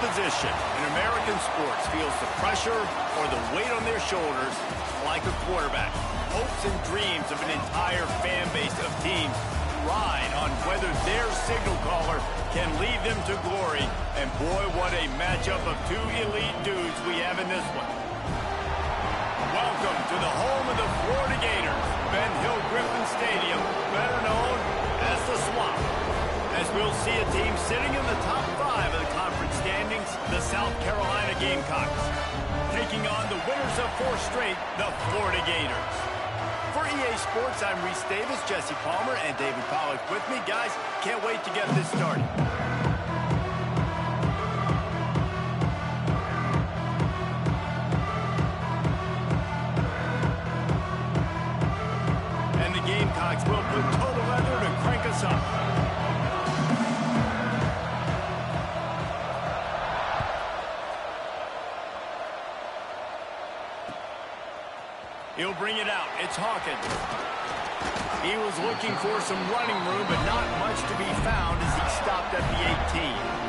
position in American sports feels the pressure or the weight on their shoulders like a quarterback. Hopes and dreams of an entire fan base of teams ride on whether their signal caller can lead them to glory. And boy, what a matchup of two elite dudes we have in this one. Welcome to the home of the Florida Gators, Ben Hill Griffin Stadium, better known as the Swamp. As we'll see a team sitting in the top 5 of the conference standings, the South Carolina Gamecocks, taking on the winners of 4 straight, the Florida Gators. For EA Sports, I'm Reese Davis, Jesse Palmer, and David Pollack with me. Guys, can't wait to get this started. And the Gamecocks will put total leather to crank us up. He'll bring it out. It's Hawkins. He was looking for some running room, but not much to be found as he stopped at the 18.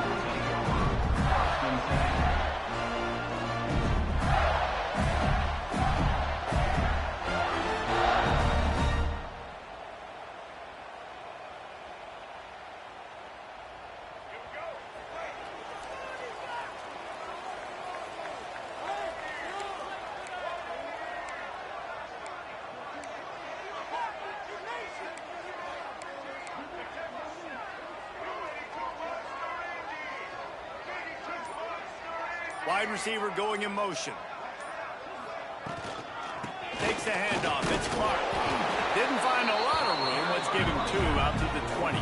Wide receiver going in motion. Takes the handoff. It's Clark. Didn't find a lot of room. Let's give him 2 out to the 20.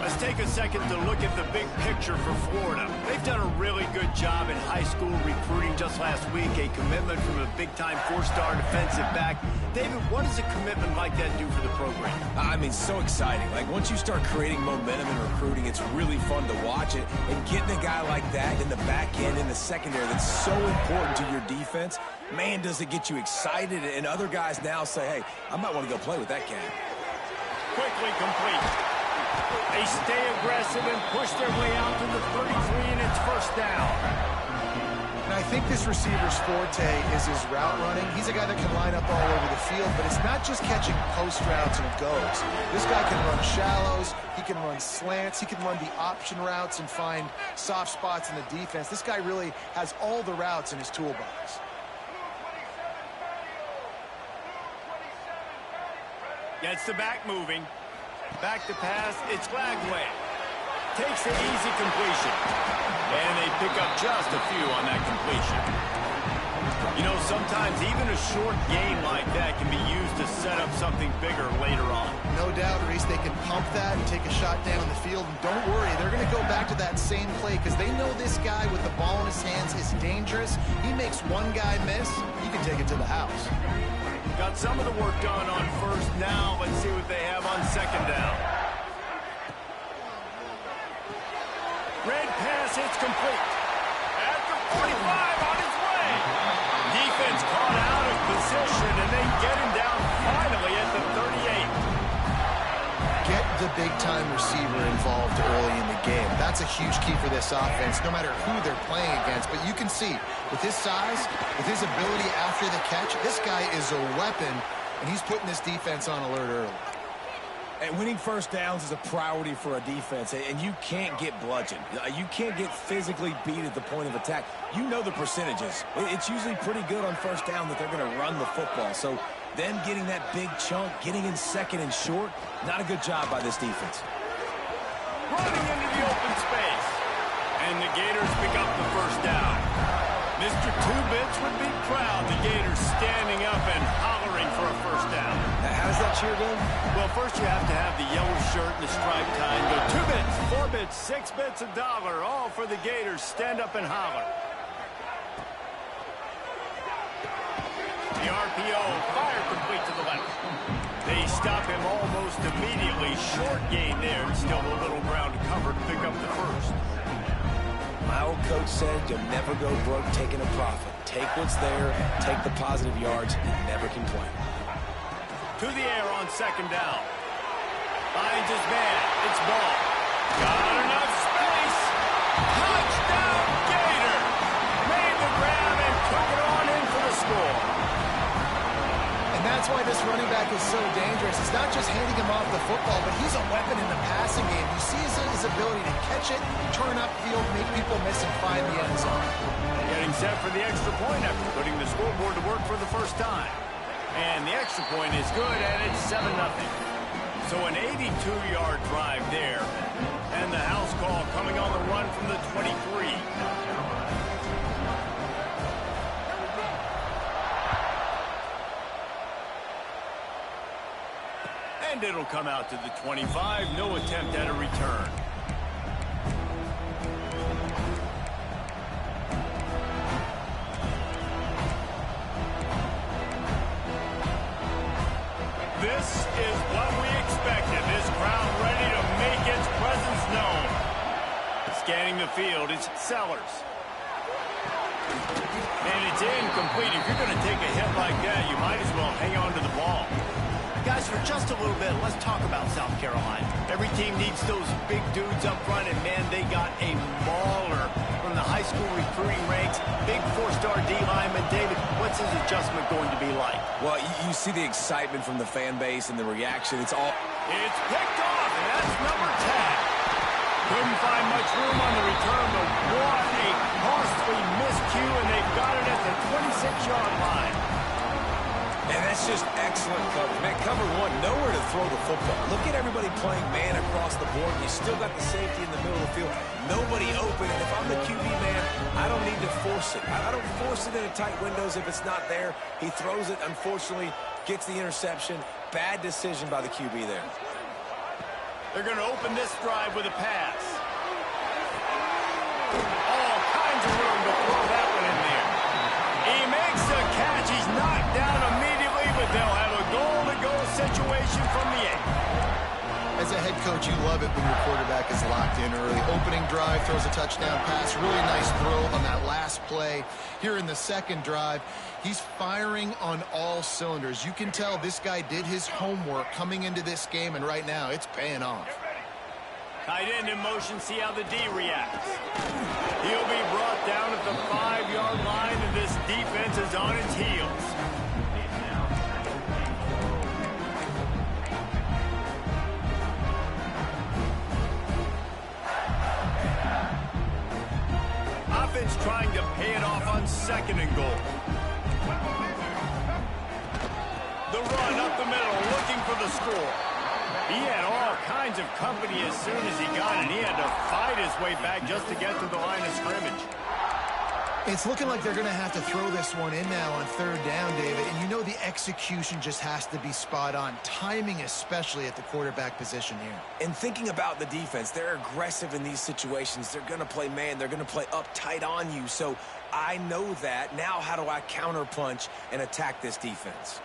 Let's take a second to look at the big picture for Florida. They've done a really good job in high school recruiting. Just last week, a commitment from a big-time 4-star defensive back. David, what does a commitment like that do for the program? I mean, so exciting. Like, once you start creating momentum in recruiting, it's really fun to watch it. And getting a guy like that in the back end, in the secondary, that's so important to your defense, man, does it get you excited. And other guys now say, hey, I might want to go play with that cat. Quickly complete. They stay aggressive and push their way out to the 33, and it's first down. And I think this receiver's forte is his route running. He's a guy that can line up all over the field, but it's not just catching post routes and goes. This guy can run shallows, he can run slants, he can run the option routes and find soft spots in the defense. This guy really has all the routes in his toolbox. Gets the back moving. Back to pass, it's Lagway. Takes the easy completion. And they pick up just a few on that completion. You know, sometimes even a short game like that can be used to set up something bigger later on. No doubt, Reese, they can pump that and take a shot down the field. And don't worry, they're going to go back to that same play because they know this guy with the ball in his hands is dangerous. He makes one guy miss, he can take it to the house. Got some of the work done on first. Now let's see what they have on second down. Red pass, it's complete. At the 45, on his way. Defense caught out of position, and they get him down finally at the 38. Get the big-time receiver involved early in the game. That's a huge key for this offense, no matter who they're playing against. But you can see, with his size, with his ability after the catch, this guy is a weapon, and he's putting this defense on alert early. And winning first downs is a priority for a defense, and you can't get bludgeoned. You can't get physically beat at the point of attack. You know the percentages. It's usually pretty good on first down that they're going to run the football. So them getting that big chunk, getting in second and short, not a good job by this defense. Running into the open space. And the Gators pick up the first down. Mr. Two-Bits would be proud. The Gators standing up and hollering for a first down. How does that cheer go? Well, first you have to have the yellow shirt and the striped tie and go 2 bits, 4 bits, 6 bits, $1, all for the Gators. Stand up and holler. The RPO, fire complete to the left. They stop him almost immediately. Short gain there. Still a little ground to cover to pick up the first. My old coach said you'll never go broke taking a profit. Take what's there, take the positive yards, and never complain. To the air on second down. Finds his man. It's Ball. Got enough space. Touchdown! that's why this running back is so dangerous. It's not just handing him off the football, but he's a weapon in the passing game. You see his ability to catch it, turn upfield, make people miss, and find the end zone. Getting set for the extra point after putting the scoreboard to work for the first time. And the extra point is good, and it's 7-0. So an 82-yard drive there. And the house call coming on the run from the 23. And it'll come out to the 25. No attempt at a return. This is what we expected. This crowd ready to make its presence known. Scanning the field, it's Sellers. And it's incomplete. If you're going to take a hit like that, you might as well hang on to the ball. Guys, for just a little bit, let's talk about South Carolina. Every team needs those big dudes up front, and, man, they got a mauler from the high school recruiting ranks. Big four-star D-lineman. David, what's his adjustment going to be like? Well, you see the excitement from the fan base and the reaction. It's picked off, and that's number 10. Couldn't find much room on the return, but what a costly miscue, and they've got it at the 26-yard line. And that's just excellent coverage. Man, cover one, nowhere to throw the football. Look at everybody playing man across the board. You still got the safety in the middle of the field. Nobody open. And if I'm the QB, man, I don't need to force it. I don't force it into tight windows if it's not there. He throws it, unfortunately, gets the interception. Bad decision by the QB there. They're going to open this drive with a pass. All kinds of room to throw that one in there. He makes the catch. He's knocked down immediately, but they'll have a goal-to-go situation from the 8. As a head coach, you love it when your quarterback is locked in early. Opening drive, throws a touchdown pass. Really nice throw on that last play. Here in the second drive, he's firing on all cylinders. You can tell this guy did his homework coming into this game, and right now it's paying off. Tight end in motion, see how the D reacts. He'll be brought down at the 5-yard line, and this defense is on its heels. Offense trying to pay it off on 2nd and goal. The run up the middle, looking for the score. He had all kinds of company as soon as he got it. He had to fight his way back just to get to the line of scrimmage. It's looking like they're going to have to throw this one in now on 3rd down, David. And you know the execution just has to be spot on. Timing especially at the quarterback position here. And thinking about the defense, they're aggressive in these situations. They're going to play man. They're going to play up tight on you. So I know that. Now how do I counterpunch and attack this defense?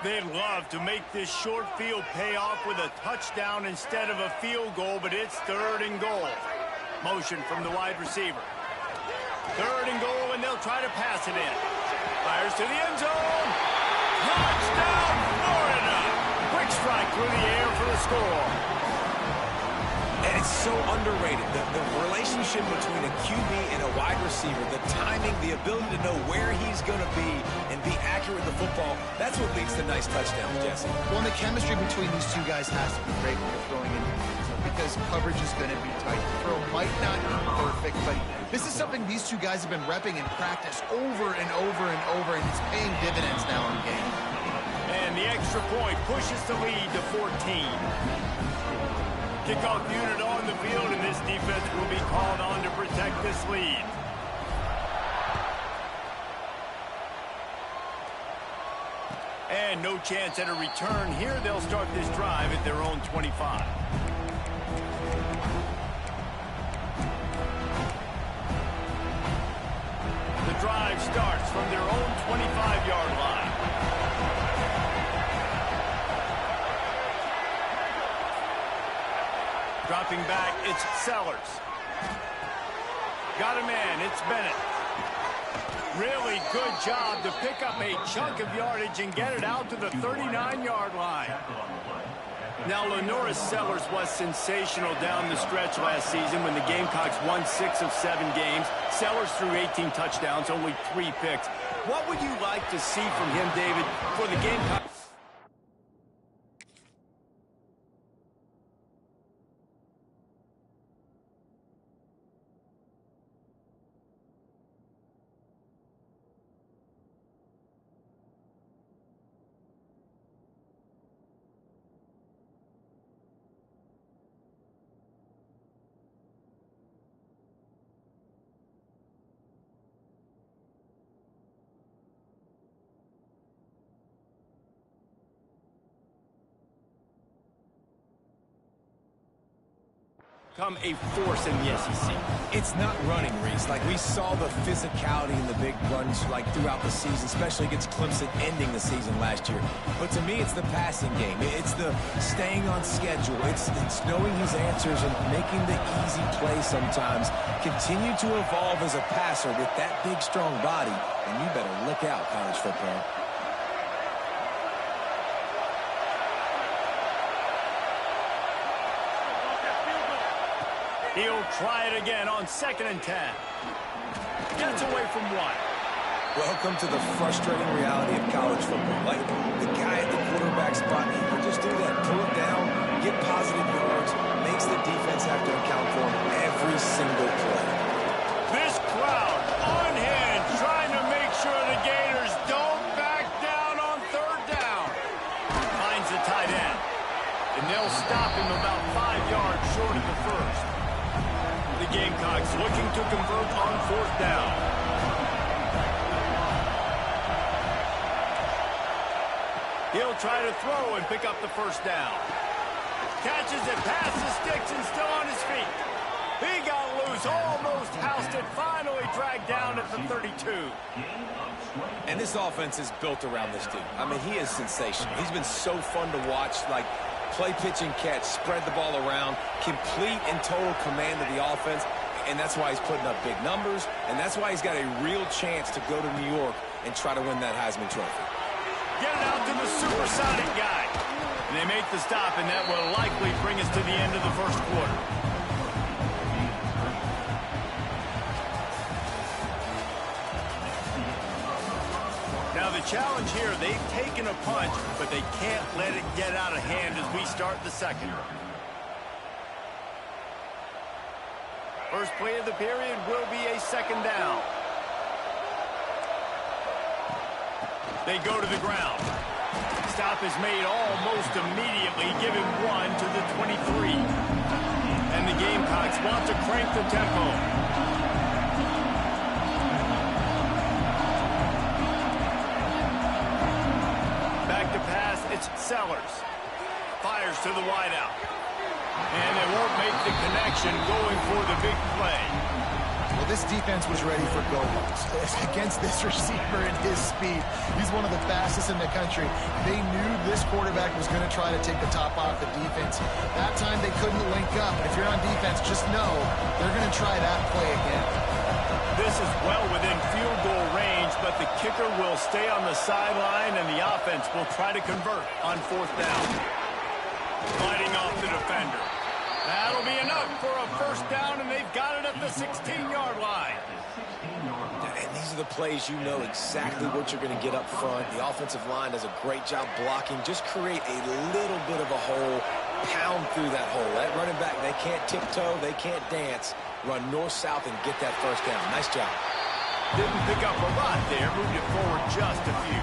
They'd love to make this short field pay off with a touchdown instead of a field goal, but it's 3rd and goal. Motion from the wide receiver. 3rd and goal, and they'll try to pass it in. Fires to the end zone. Touchdown, Florida! Quick strike through the air for the score. And it's so underrated. The relationship between a QB and a wide receiver, the timing, the ability to know where he's going to be and be accurate with the football, that's what leads to nice touchdowns, Jesse. Well, and the chemistry between these two guys has to be great when you're throwing in because coverage is going to be tight. The throw might not be perfect, but this is something these two guys have been repping in practice over and over and over, and it's paying dividends now in game. And the extra point pushes the lead to 14. Kickoff unit on the field, and this defense will be called on to protect this lead. And no chance at a return here. They'll start this drive at their own 25. The drive starts from their own 25-yard line. Dropping back, it's Sellers. Got a man, it's Bennett. Really good job to pick up a chunk of yardage and get it out to the 39-yard line. Now, LaNorris Sellers was sensational down the stretch last season when the Gamecocks won 6 of 7 games. Sellers threw 18 touchdowns, only 3 picks. What would you like to see from him, David, for the Gamecocks? Become a force in the SEC. It's not running, Reese. Like, we saw the physicality in the big runs, like, throughout the season, especially against Clemson ending the season last year. But to me, it's the passing game. It's the staying on schedule. It's knowing his answers and making the easy play sometimes. Continue to evolve as a passer with that big, strong body, and you better look out, college football. He'll try it again on 2nd and 10. Gets away from 1. Welcome to the frustrating reality of college football. Like, the guy at the quarterback spot, he can just do that. Pull it down, get positive yards, makes the defense have to account for him every single play. This crowd unhinged, trying to make sure the Gators don't back down on 3rd down. Finds the tight end. And they'll stop him about 5 yards short of the first. The Gamecocks looking to convert on 4th down. He'll try to throw and pick up the 1st down. Catches it, passes, sticks, and still on his feet. He got loose, almost housed it, finally dragged down at the 32. And this offense is built around this dude. I mean, he is sensational. He's been so fun to watch, like, play, pitch, and catch, spread the ball around, complete and total command of the offense, and that's why he's putting up big numbers, and that's why he's got a real chance to go to New York and try to win that Heisman Trophy. Get it out to the supersonic guy. And they make the stop, and that will likely bring us to the end of the 1st quarter. Now the challenge here, they've taken a punch, but they can't let it get out of hand as we start the 2nd. First play of the period will be a 2nd down. They go to the ground. Stop is made almost immediately, giving 1 to the 23. And the Gamecocks want to crank the tempo. Back to pass, it's Sellers. Fires to the wideout. And they won't make the connection going for the big play. Well, this defense was ready for go-goes. Against this receiver and his speed, he's one of the fastest in the country. They knew this quarterback was going to try to take the top off the defense. That time they couldn't link up. If you're on defense, just know they're going to try that play again. This is well within field goal range, but the kicker will stay on the sideline, and the offense will try to convert on 4th down. Fighting off the defender. That'll be enough for a 1st down, and they've got it at the 16-yard line. And these are the plays you know exactly what you're going to get up front. The offensive line does a great job blocking. Just create a little bit of a hole, pound through that hole. That running back, they can't tiptoe, they can't dance. Run north-south and get that 1st down. Nice job. Didn't pick up a lot there, moved it forward just a few.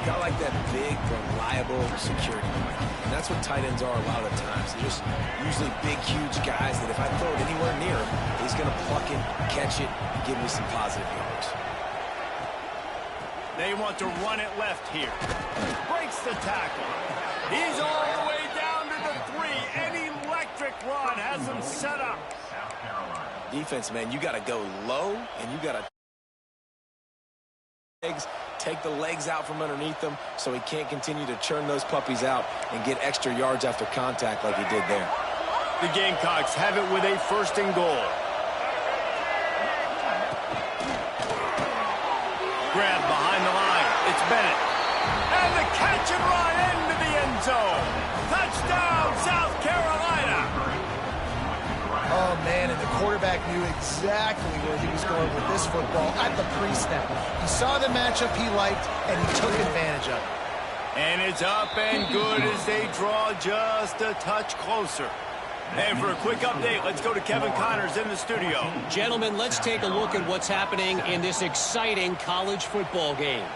Got like that big, reliable security blanket. And that's what tight ends are a lot of the times. They're just usually big, huge guys that if I throw it anywhere near him, he's going to pluck it, catch it, and give me some positive yards. They want to run it left here. Breaks the tackle. He's all the way down to the 3. An electric run has him set up. Defense, man, you got to go low, and you got to take the legs out from underneath them so he can't continue to churn those puppies out and get extra yards after contact like he did there. The Gamecocks have it with a 1st and goal. Grab behind the line. It's Bennett. And the catch and run into the end zone. Touchdown, South Carolina. Oh, man, and the quarterback knew exactly where he was going with this football at the pre-snap. He saw the matchup he liked, and he took advantage of it. And it's up and good as they draw just a touch closer. And for a quick update, let's go to Kevin Connors in the studio. Gentlemen, let's take a look at what's happening in this exciting college football game.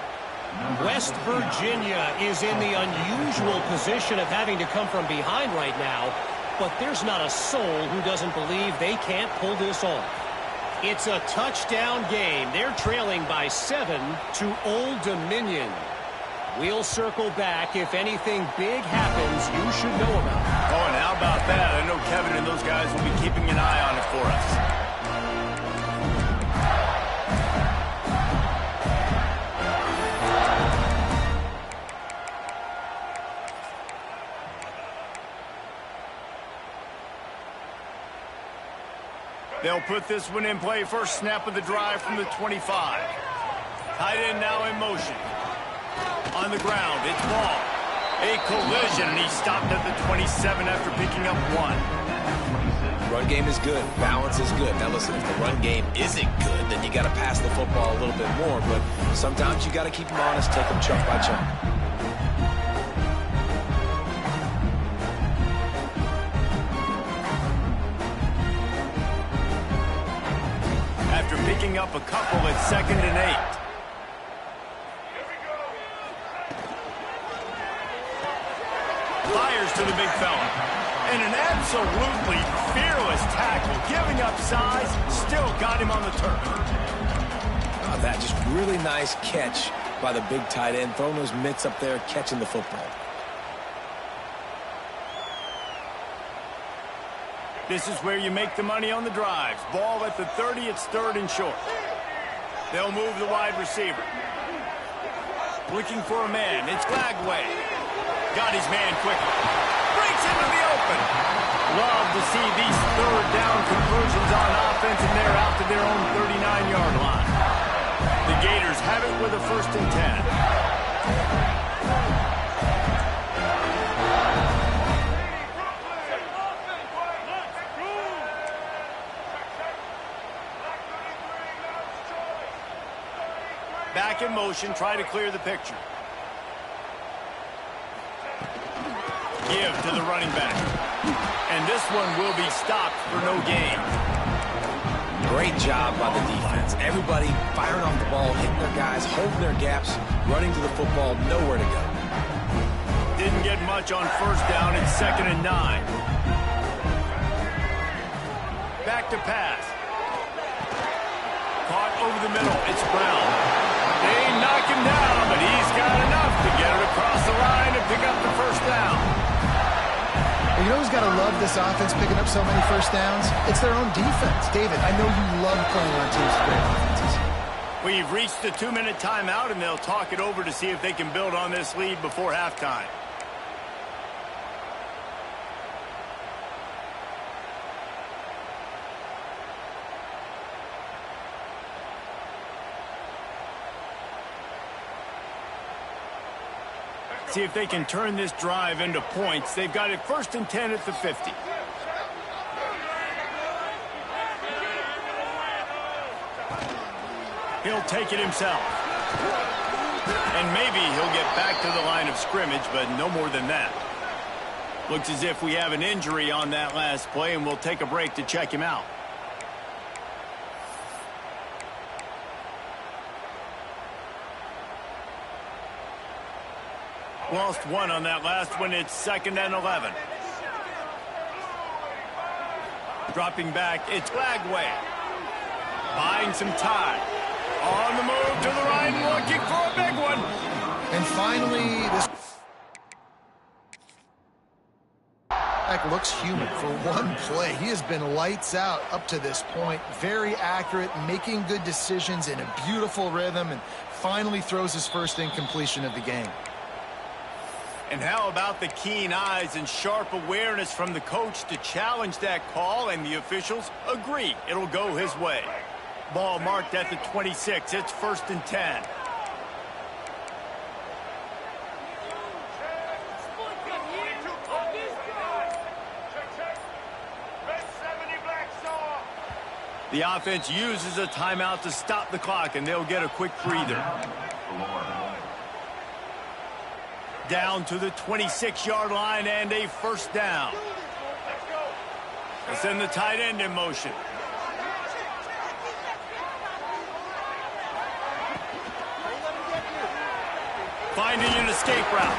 West Virginia is in the unusual position of having to come from behind right now, but there's not a soul who doesn't believe they can't pull this off. It's a touchdown game. They're trailing by 7 to Old Dominion. We'll circle back if anything big happens you should know about. Oh, and how about that? I know Kevin and those guys will be keeping an eye on it for us. They'll put this one in play. First snap of the drive from the 25. Tight end now in motion. On the ground, it's Ball. A collision, and he stopped at the 27 after picking up 1. Run game is good. Balance is good. Now listen, if the run game isn't good, then you got to pass the football a little bit more. But sometimes you got to keep them honest, take them chunk by chunk. After picking up a couple at 2nd and 8. Fires to the big fella. And an absolutely fearless tackle. Giving up size, still got him on the turf. That just really nice catch by the big tight end. Throwing those mitts up there, catching the football. This is where you make the money on the drives. Ball at the 30, it's 3rd and short. They'll move the wide receiver. Looking for a man, it's Glagway. Got his man quickly. Breaks into the open. Love to see these 3rd down conversions on offense, and they're out to their own 39-yard line. The Gators have it with a 1st and 10. Back in motion, try to clear the picture. Give to the running back. And this one will be stopped for no gain. Great job by the defense. Everybody firing off the ball, hitting their guys, holding their gaps, running to the football, nowhere to go. Didn't get much on 1st down. It's 2nd and 9. Back to pass. Caught over the middle. It's Brown. They knock him down, but he's got enough to get it across the line and pick up the 1st down. You know who's got to love this offense picking up so many 1st downs? It's their own defense. David, I know you love playing on teams with great offenses. We've reached the 2-minute timeout, and they'll talk it over to see if they can build on this lead before halftime. See if they can turn this drive into points. They've got it 1st and 10 at the 50. He'll take it himself. And maybe he'll get back to the line of scrimmage, but no more than that. Looks as if we have an injury on that last play, and we'll take a break to check him out. Lost 1 on that last one. It's 2nd and 11. Dropping back, it's Glagway. Buying some time. On the move to the right, looking for a big one. And finally, this back looks human for one play. He has been lights out up to this point. Very accurate, making good decisions in a beautiful rhythm, and finally throws his 1st incompletion of the game. And how about the keen eyes and sharp awareness from the coach to challenge that call, and the officials agree it'll go his way. Ball marked at the 26. It's 1st and 10. The offense uses a timeout to stop the clock, and they'll get a quick breather. Down to the 26-yard line and a first down. They send the tight end in motion. Finding an escape route.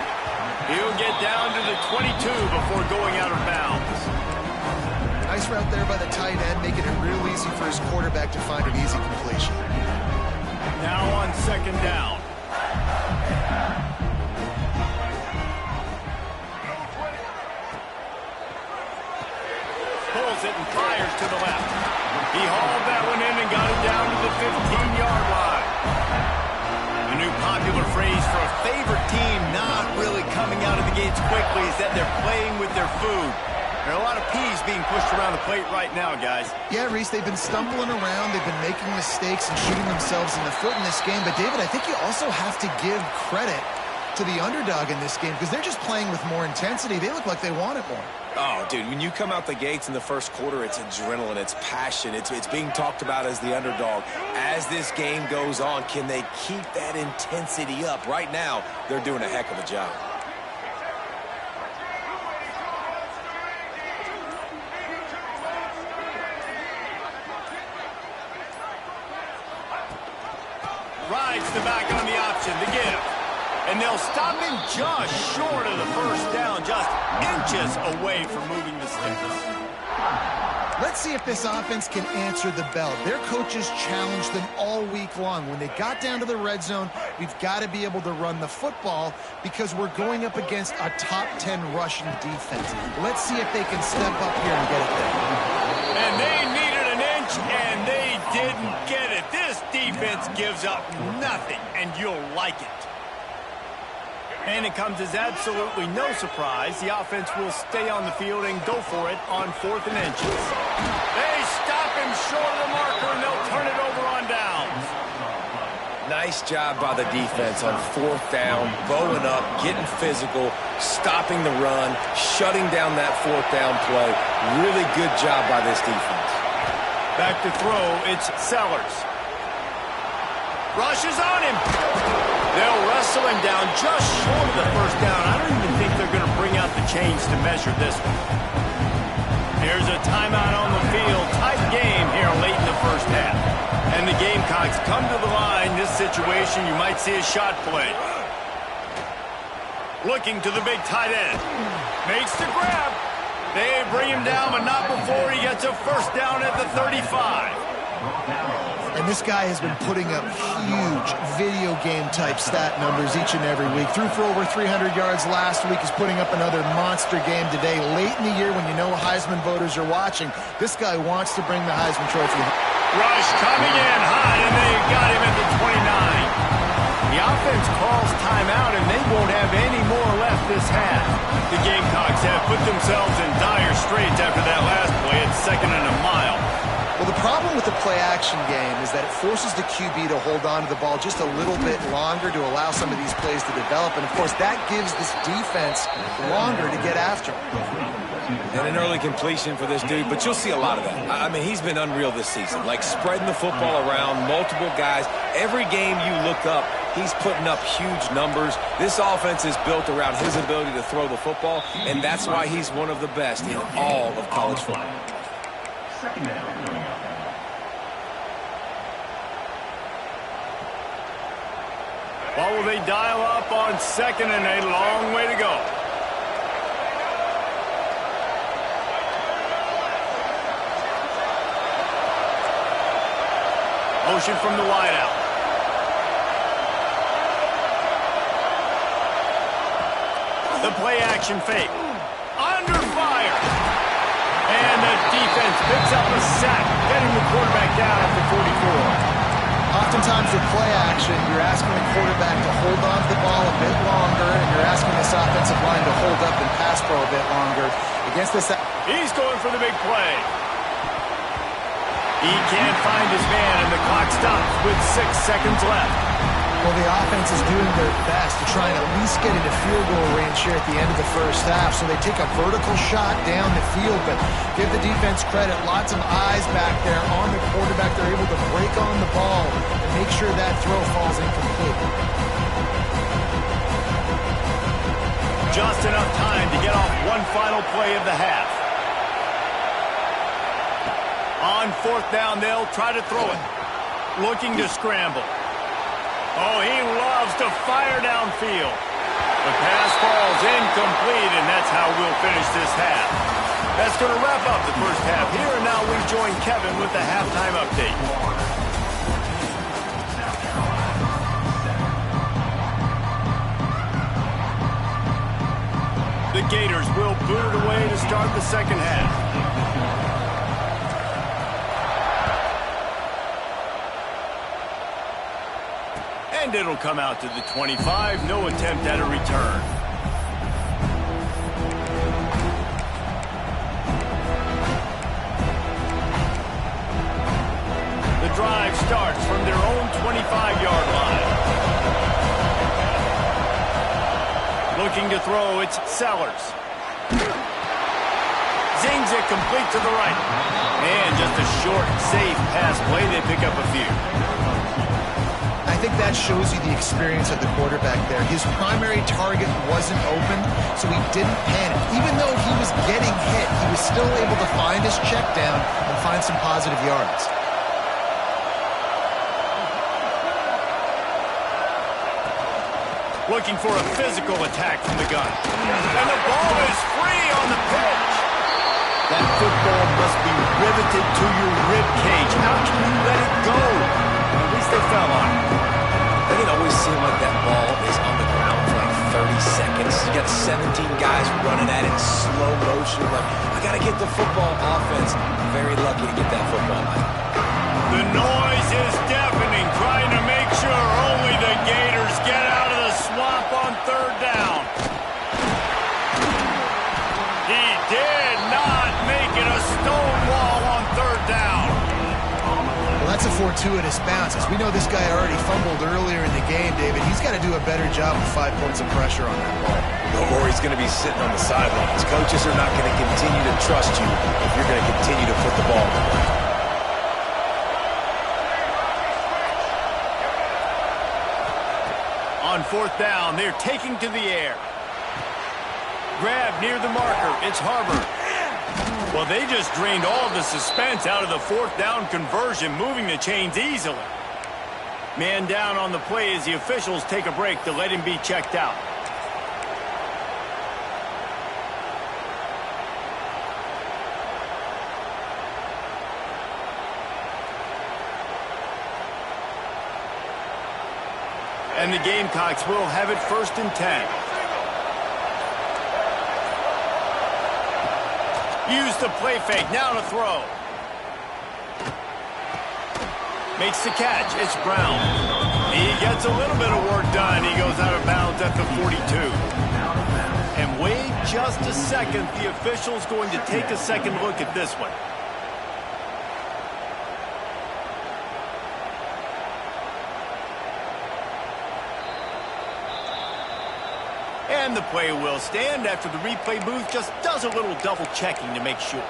He'll get down to the 22 before going out of bounds. Nice route there by the tight end, making it real easy for his quarterback to find an easy completion. Now on second down. Pulls it and fires to the left. He hauled that one in and got it down to the 15-yard line. A new popular phrase for a favorite team not really coming out of the gates quickly is that they're playing with their food. There are a lot of peas being pushed around the plate right now, guys. Yeah, Reese, they've been stumbling around. They've been making mistakes and shooting themselves in the foot in this game. But, David, I think you also have to give credit to the underdog in this game because they're just playing with more intensity. They look like they want it more. Oh, dude, when you come out the gates in the first quarter, it's adrenaline, it's passion, it's being talked about as the underdog. As this game goes on, can they keep that intensity up? Right now, they're doing a heck of a job. Rides the back on the option to give. And they'll stop him just short of the first down, just inches away from moving the sticks. Let's see if this offense can answer the bell. Their coaches challenged them all week long. When they got down to the red zone, we've got to be able to run the football because we're going up against a top 10 rushing defense. Let's see if they can step up here and get it there. And they needed an inch, and they didn't get it. This defense gives up nothing, and you'll like it. And it comes as absolutely no surprise. The offense will stay on the field and go for it on 4th and inches. They stop him short of the marker, and they'll turn it over on downs. Nice job by the defense on 4th down, bowing up, getting physical, stopping the run, shutting down that 4th down play. Really good job by this defense. Back to throw, it's Sellers. Rushes on him. They'll wrestle him down just short of the first down. I don't even think they're going to bring out the chains to measure this one. Here's a timeout on the field. Tight game here late in the first half. And the Gamecocks come to the line. This situation, you might see a shot play. Looking to the big tight end. Makes the grab. They bring him down, but not before he gets a first down at the 35. And this guy has been putting up huge video game-type stat numbers each and every week. Threw for over 300 yards last week. He's putting up another monster game today. Late in the year when you know Heisman voters are watching, this guy wants to bring the Heisman Trophy. Rush coming in high, and they got him at the 29. The offense calls timeout, and they won't have any more left this half. The Gamecocks have put themselves in dire straits after that last play at 2nd and a mile. Well, the problem with the play-action game is that it forces the QB to hold on to the ball just a little bit longer to allow some of these plays to develop. And, of course, that gives this defense longer to get after. And an early completion for this dude, but you'll see a lot of that. I mean, he's been unreal this season, like spreading the football around, multiple guys. Every game you look up, he's putting up huge numbers. This offense is built around his ability to throw the football, and that's why he's one of the best in all of college football. What will they dial up on 2nd and a long way to go? Motion from the wideout. The play action fake. Under fire. And the defense picks up a sack, getting the quarterback down at the 44. Oftentimes with play action, you're asking the quarterback to hold on to the ball a bit longer, and you're asking this offensive line to hold up and pass pro a bit longer. Against this, he's going for the big play. He can't find his man, and the clock stops with 6 seconds left. Well, the offense is doing their best to try and at least get into field goal range here at the end of the first half. So they take a vertical shot down the field, but give the defense credit. Lots of eyes back there on the quarterback. They're able to break on the ball and make sure that throw falls incomplete. Just enough time to get off one final play of the half. On fourth down, they'll try to throw it. Looking to scramble. Oh, he loves to fire downfield. The pass falls incomplete, and that's how we'll finish this half. That's going to wrap up the first half here, and now we join Kevin with the halftime update. The Gators will boot it away to start the second half. And it'll come out to the 25. No attempt at a return. The drive starts from their own 25-yard line. Looking to throw, it's Sellers. Zings it complete to the right. And just a short, safe pass play. They pick up a few. I think that shows you the experience of the quarterback there. His primary target wasn't open, so he didn't panic. Even though he was getting hit, he was still able to find his check down and find some positive yards. Looking for a physical attack from the gun. And the ball is free on the pitch. That football must be riveted to your rib cage. How can you let it go? At least they fell on it. I think it always seems like that ball is on the ground for like 30 seconds. You got 17 guys running at it in slow motion. Like, I got to get the football. Offense, very lucky to get that football back. The noise is deafening, trying to make sure only the Gators get out of the swamp on third down. He did not make it a stone wall on third down. Well, that's a fortuitous bounce. As we know, this guy already fumbled earlier in the game, David. He's got to do a better job with 5 points of pressure on that ball. Or he's going to be sitting on the sidelines. Coaches are not going to continue to trust you if you're going to continue to put the ball away. On fourth down, they're taking to the air. Grab near the marker. It's Harbor. Well, they just drained all the suspense out of the fourth down conversion, moving the chains easily. Man down on the play as the officials take a break to let him be checked out. And the Gamecocks will have it 1st and 10. Use the play fake, now to throw. Makes the catch, it's Brown. He gets a little bit of work done. He goes out of bounds at the 42. And wait just a second, the official's going to take a second look at this one. And the play will stand after the replay booth just does a little double checking to make sure.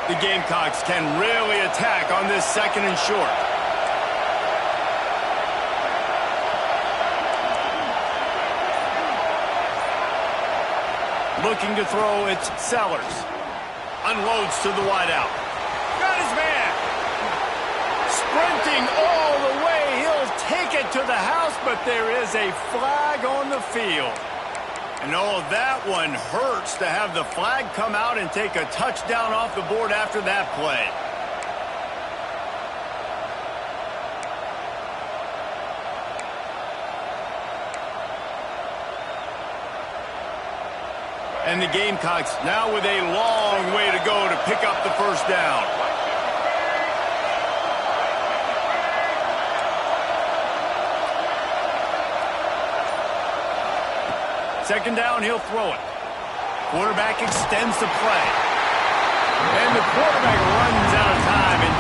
The Gamecocks can really attack on this 2nd and short. Looking to throw, it's Sellers. Unloads to the wideout. Got his man. Sprinting all the way. He'll take it to the house, but there is a flag on the field. And oh, that one hurts to have the flag come out and take a touchdown off the board after that play. And the Gamecocks now with a long way to go to pick up the first down. Second down, he'll throw it. Quarterback extends the play. And the quarterback runs out of time and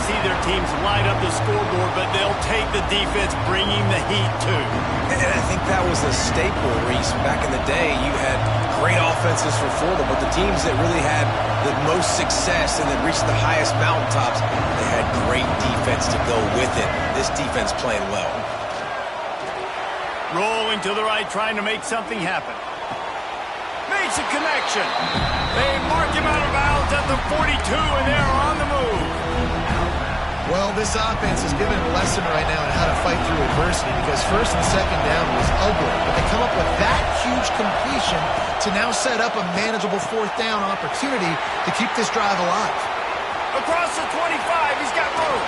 see their teams light up the scoreboard, but they'll take the defense bringing the heat too. And I think that was a staple, Reese. Back in the day, you had great offenses for Florida, but the teams that really had the most success and that reached the highest mountaintops, they had great defense to go with it. This defense playing well. Rolling to the right, trying to make something happen. Makes a connection. They mark him out of bounds at the 42, and they're on the move. Well, this offense is giving a lesson right now on how to fight through adversity, because first and second down was ugly, but they come up with that huge completion to now set up a manageable fourth down opportunity to keep this drive alive. Across the 25, he's got room.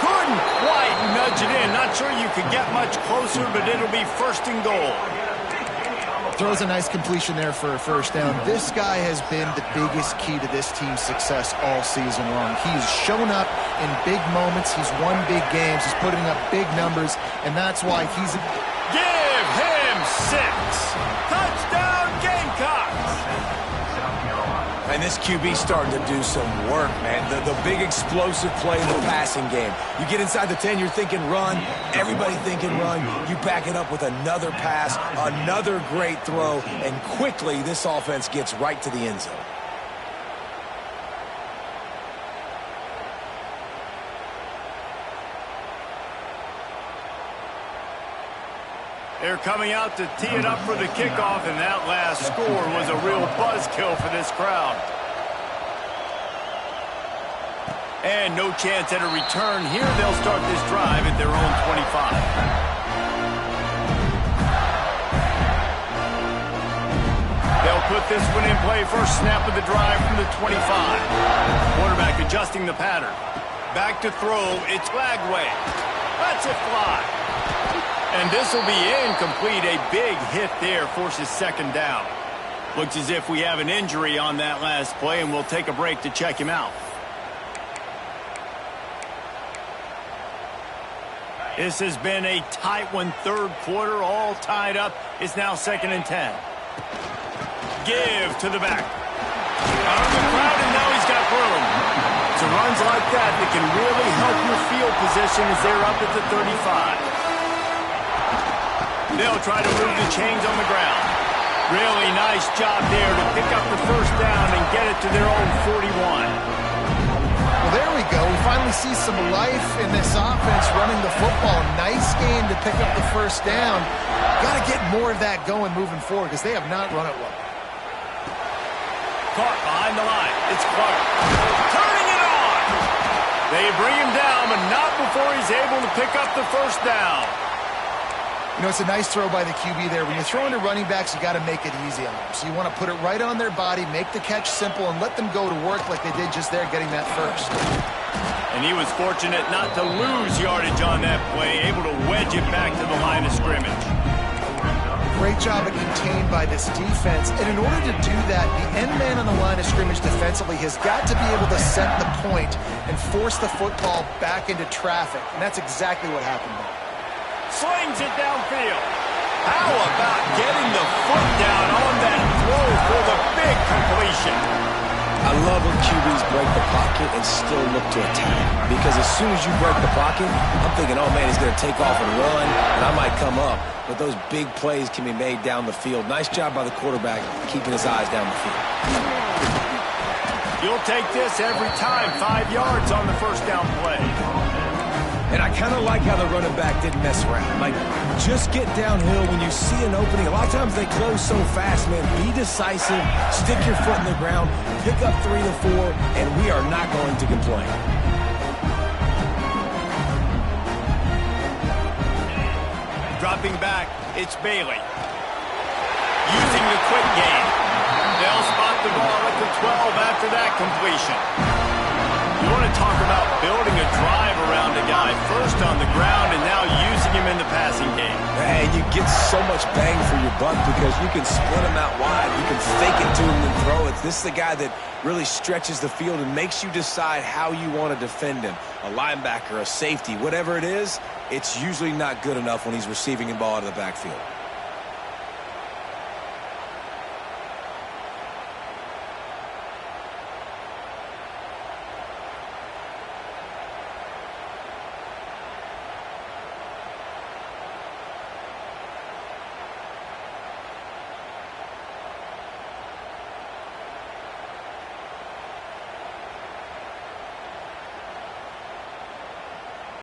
Couldn't quite nudge it in. Not sure you could get much closer, but it'll be first and goal. Throws a nice completion there for a first down. This guy has been the biggest key to this team's success all season long. He's shown up in big moments. He's won big games. He's putting up big numbers, and that's why he's... Give him 6. Touchdown, Gamecocks. And this QB starting to do some work, man. The big explosive play in the passing game. You get inside the 10, you're thinking run. Everybody thinking run. You back it up with another pass, another great throw, and quickly this offense gets right to the end zone. They're coming out to tee it up for the kickoff, and that last score was a real buzzkill for this crowd. And no chance at a return here. They'll start this drive at their own 25. They'll put this one in play. First snap of the drive from the 25. Quarterback adjusting the pattern. Back to throw. It's Lagway. Lets it fly. And this will be incomplete. A big hit there forces second down. Looks as if we have an injury on that last play, and we'll take a break to check him out. This has been a tight one, third quarter, all tied up. It's now 2nd and 10. Give to the back. Out of the crowd, and now he's got room. So runs like that can really help your field position as they're up at the 35. They'll try to move the chains on the ground. Really nice job there to pick up the first down and get it to their own 41. Well, there we go. We finally see some life in this offense running the football. Nice game to pick up the first down. Got to get more of that going moving forward because they have not run it well. Caught behind the line. It's Clark. Turning it on. They bring him down, but not before he's able to pick up the first down. You know, it's a nice throw by the QB there. When you're throwing to running backs, you got to make it easy on them. So you want to put it right on their body, make the catch simple, and let them go to work like they did just there, getting that first. And he was fortunate not to lose yardage on that play, able to wedge it back to the line of scrimmage. Great job of contained by this defense. And in order to do that, the end man on the line of scrimmage defensively has got to be able to set the point and force the football back into traffic. And that's exactly what happened there. Slings it downfield. How about getting the foot down on that throw for the big completion? I love when QBs break the pocket and still look to attack. Because as soon as you break the pocket, I'm thinking, oh man, he's going to take off and run, and I might come up. But those big plays can be made down the field. Nice job by the quarterback keeping his eyes down the field. You'll take this every time. 5 yards on the first down play. And I kind of like how the running back didn't mess around. Like, just get downhill when you see an opening. A lot of times they close so fast, man. Be decisive, stick your foot in the ground, pick up 3 to 4, and we are not going to complain. Dropping back, it's Bailey. Using the quick game. They'll spot the ball at the 12 after that completion. You want to talk about building a drive around a guy, first on the ground and now using him in the passing game. And you get so much bang for your buck because you can split him out wide. You can fake it to him and throw it. This is the guy that really stretches the field and makes you decide how you want to defend him. A linebacker, a safety, whatever it is, it's usually not good enough when he's receiving the ball out of the backfield.